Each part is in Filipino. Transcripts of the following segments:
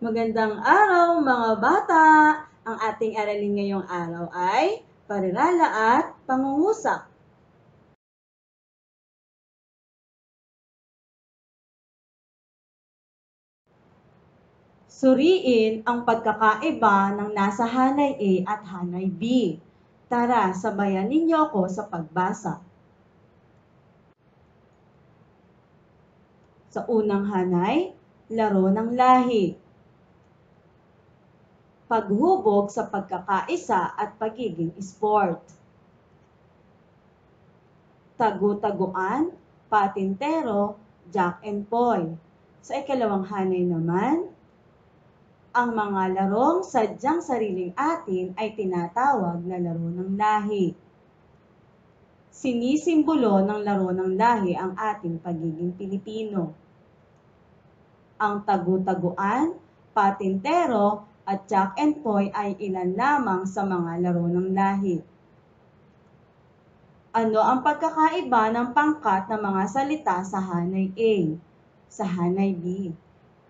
Magandang araw mga bata! Ang ating aralin ngayong araw ay parirala at pangungusap. Suriin ang pagkakaiba ng nasa hanay A at hanay B. Tara, sabayan ninyo ako sa pagbasa. Sa unang hanay, laro ng lahi. Paghubog sa pagkakaisa at pagiging sport. Tagu-taguan, patintero, Jack and Poy. Sa ikalawang hanay naman, ang mga larong sadyang sariling atin ay tinatawag na laro ng lahi. Sinisimbolo ng laro ng lahi ang ating pagiging Pilipino. Ang tagu-taguan, patintero, at Jack and Poy ay ilan lamang sa mga laro ng lahi. Ano ang pagkakaiba ng pangkat ng mga salita sa hanay A, sa hanay B?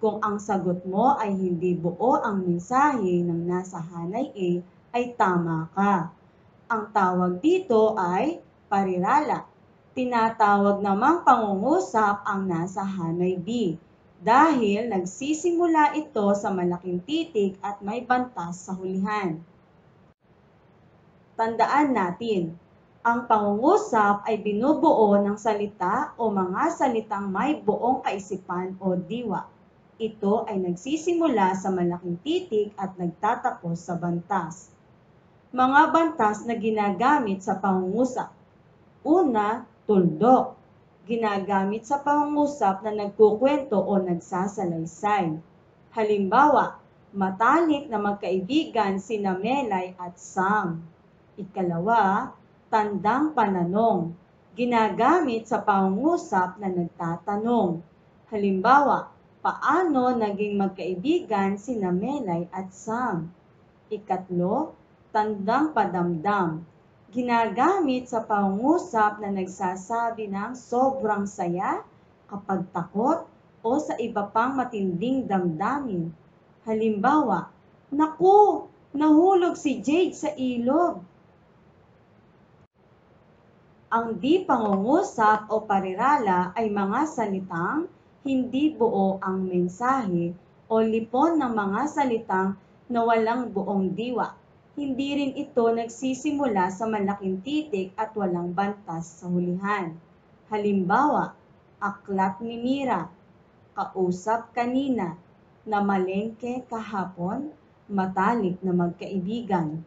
Kung ang sagot mo ay hindi buo ang mensahe ng nasa hanay A, ay tama ka. Ang tawag dito ay parirala. Tinatawag namang pangungusap ang nasa hanay B dahil nagsisimula ito sa malaking titik at may bantas sa hulihan. Tandaan natin, ang pangungusap ay binubuo ng salita o mga salitang may buong kaisipan o diwa. Ito ay nagsisimula sa malaking titik at nagtatapos sa bantas. Mga bantas na ginagamit sa pangungusap. Una, tuldok. Ginagamit sa pangungusap na nagkukwento o nagsasalaysay. Halimbawa, matalik na magkaibigan sina Melay at Sam. Ikalawa, tandang pananong. Ginagamit sa pangungusap na nagtatanong. Halimbawa, paano naging magkaibigan sina Melay at Sam? Ikatlo, tandang padamdam. Ginagamit sa pangungusap na nagsasabi ng sobrang saya, kapag takot, o sa iba pang matinding damdamin. Halimbawa, naku, nahulog si Jade sa ilog. Ang di pangungusap o parirala ay mga salitang hindi buo ang mensahe o lipon ng mga salitang na walang buong diwa. Hindi rin ito nagsisimula sa malaking titik at walang bantas sa hulihan. Halimbawa, aklat ni Mira, kausap kanina, namalengke kahapon, matalik na magkaibigan.